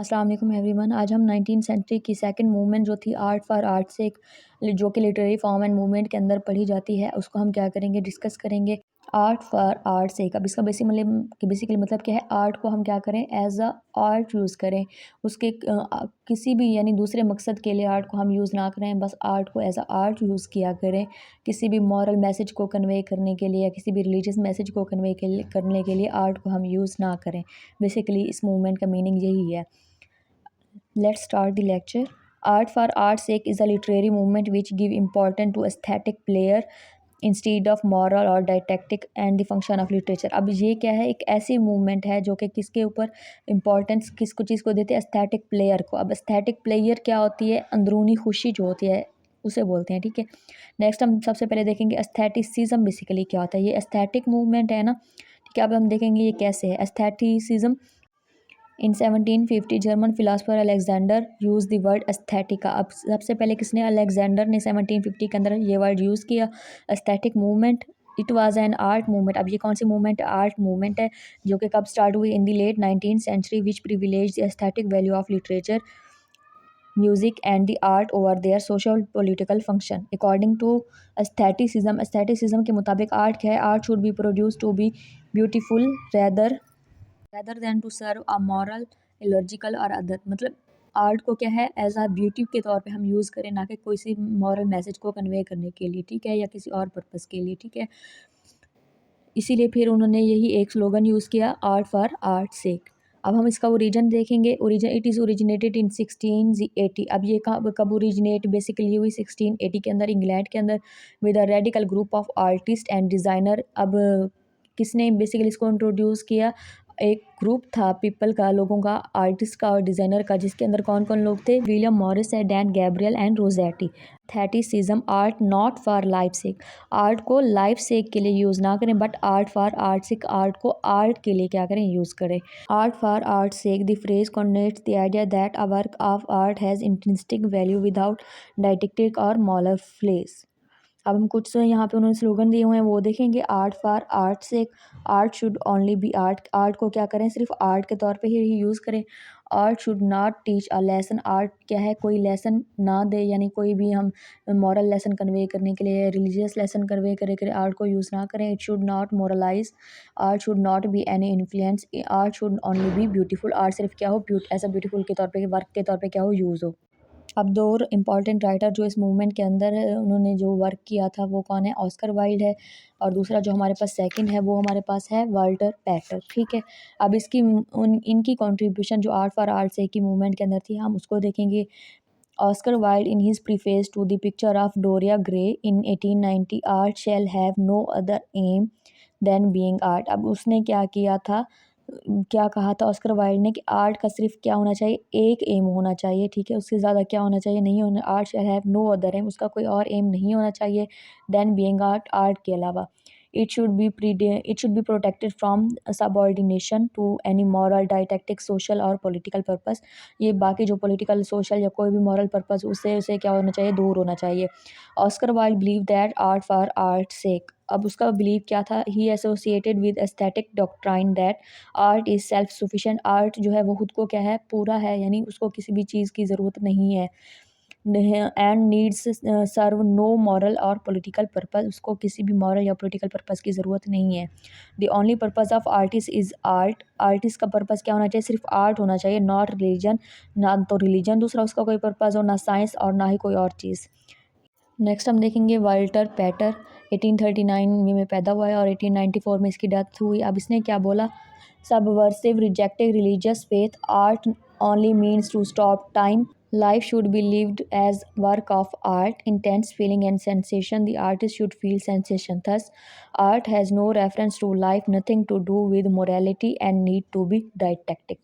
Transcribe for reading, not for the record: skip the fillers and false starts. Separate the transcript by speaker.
Speaker 1: अस्सलाम वालेकुम एवरीवन। आज हम 19th सेंचुरी की सेकंड मूवमेंट जो थी आर्ट फॉर आर्ट से जो कि लिटरेरी फॉर्म एंड मूवमेंट के अंदर पढ़ी जाती है, उसको हम क्या करेंगे, डिस्कस करेंगे। आर्ट फॉर आर्ट से अब इसका बेसिकली मतलब क्या है, आर्ट को हम क्या करें, एज अ आर्ट यूज़ करें। उसके किसी भी यानी दूसरे मकसद के लिए आर्ट को हम यूज़ ना करें, बस आर्ट को एज अ आर्ट यूज़ किया करें। किसी भी मॉरल मैसेज को कन्वे करने के लिए या किसी भी रिलीजियस मैसेज को कन्वे करने के लिए आर्ट को हम यूज़ ना करें। बेसिकली इस मूवमेंट का मीनिंग यही है। Let's start the lecture. Art for art's sake is a literary movement which give importance to aesthetic pleasure instead of moral or didactic and the function of literature. अब ये क्या है, एक ऐसी मूवमेंट है जो कि किसके ऊपर इम्पोर्टेंस किसको चीज़ को देते हैं, एस्थेटिक प्लेयर को। अब एस्थेटिक प्लेयर क्या होती है, अंदरूनी खुशी जो होती है उसे बोलते हैं, ठीक है। नेक्स्ट हम सबसे पहले देखेंगे एस्थेटिसिज्म बेसिकली क्या होता है। ये एस्थेटिक मूवमेंट है ना, ठीक है। अब हम देखेंगे ये कैसे है aestheticism. In 1750 German philosopher Alexander use the word aesthetica. अब सबसे पहले किसने, अलेक्जेंडर ने 1750 के अंदर ये वर्ड यूज़ किया, aesthetic movement. It was an art movement. अब ये कौन सी मूवमेंट, आर्ट मूवमेंट है, जो कि कब स्टार्ट हुई, in the late 19th century, which privilege the aesthetic value of literature, music and the art over their social political function. According to aestheticism के मुताबिक आर्ट क्या है, art should be produce to be beautiful rather than to serve a moral, illogical और other. मतलब art को क्या है, as आ beauty के तौर पे हम यूज़ करें, ना कि कोई सी मॉरल मैसेज को कन्वे करने के लिए, ठीक है, या किसी और पर्पज़ के लिए, ठीक है। इसीलिए फिर उन्होंने यही एक स्लोगन यूज़ किया, आर्ट फॉर आर्ट सेक। अब हम इसका ओरिजिन देखेंगे। Origin, it is originated in 1680। अब ये कब ओरिजिनेट बेसिकली हुई, 1680 के अंदर, इंग्लैंड के अंदर, with a radical group of artist and designer. अब किसने बेसिकली इसको इंट्रोड्यूस किया, एक ग्रुप था पीपल का, लोगों का, आर्टिस्ट का और डिज़ाइनर का, जिसके अंदर कौन कौन लोग थे, विलियम मॉरिस है, Dan Gabriel and Rossetti. Aestheticism, art not for life sake. Art को लाइफ सेक के लिए यूज़ ना करें, but art for art sake, art को आर्ट के लिए क्या करें, यूज़ करें। Art for art sake, the phrase conveys the idea that a work of art has intrinsic value without didactic और मॉरल फ्लेस। अब हम कुछ यहाँ पे उन्होंने स्लोगन दिए हुए हैं, वो देखेंगे। आर्ट फॉर आर्ट से, art should only be art. Art को क्या करें, सिर्फ आर्ट के तौर पे ही यूज़ करें। Art should not teach a lesson. Art क्या है, कोई लेसन ना दे, यानी कोई भी हम मॉरल लेसन कन्वे करने के लिए, रिलीजियस लेसन कन्वे करे आर्ट को यूज़ ना करें। It should not moralize. Art should not be any influence. Art should only be beautiful. Art सिर्फ क्या हो, ऐसा ब्यूटीफुल के तौर पे, वर्क के तौर पे क्या हो, यूज़ हो। अब दो और इम्पॉर्टेंट राइटर जो इस मूवमेंट के अंदर उन्होंने जो वर्क किया था, वो कौन है, ऑस्कर वाइल्ड है, और दूसरा जो हमारे पास सेकंड है, वो हमारे पास है वाल्टर पैटर, ठीक है। अब इसकी इनकी कंट्रीब्यूशन जो आर्ट फॉर आर्ट से की मूवमेंट के अंदर थी, हम उसको देखेंगे। Oscar Wilde in his preface to the picture of Doria Gray in 1890, art shall have no other aim than being art. अब उसने क्या किया था, क्या कहा था ऑस्कर वाइल्ड ने, कि आर्ट का सिर्फ क्या होना चाहिए, एक एम होना चाहिए, ठीक है, उससे ज़्यादा क्या होना चाहिए, नहीं होना। Art shall have no other aim, उसका कोई और एम नहीं होना चाहिए देन बीइंग आर्ट, आर्ट के अलावा। It should be protected from subordination to any moral, didactic, social और पॉलिटिकल पर्पस। ये बाकी जो पॉलिटिकल, सोशल या कोई भी मॉरल पर्पस, उससे उसे क्या होना चाहिए, दूर होना चाहिए। Oscar Wilde believe that art for art sake. अब उसका बिलीव क्या था, he associated with aesthetic doctrine that art is self sufficient. Art जो है वो खुद को क्या है, पूरा है, यानी उसको किसी भी चीज़ की ज़रूरत नहीं है, and needs serve no moral और पॉलिटिकल पर्पस। उसको किसी भी मॉरल या पॉलिटिकल पर्पस की ज़रूरत नहीं है। The only purpose of artist is art. Artist का पर्पस क्या होना चाहिए, सिर्फ आर्ट होना चाहिए, नॉट रिलीजन। ना तो रिलीजन दूसरा उसका कोई पर्पस हो, ना साइंस, और ना ही कोई और चीज़। नेक्स्ट हम देखेंगे वाल्टर पैटर। 1839 में पैदा हुआ है और 1894 में इसकी डेथ हुई। अब इसने क्या बोला, subversive rejected religious faith, art only means to stop time, life should be lived as work of art, intense feeling and sensation. The artist should feel sensation. Thus, art has no reference to life, nothing to do with morality, and need to be didactic.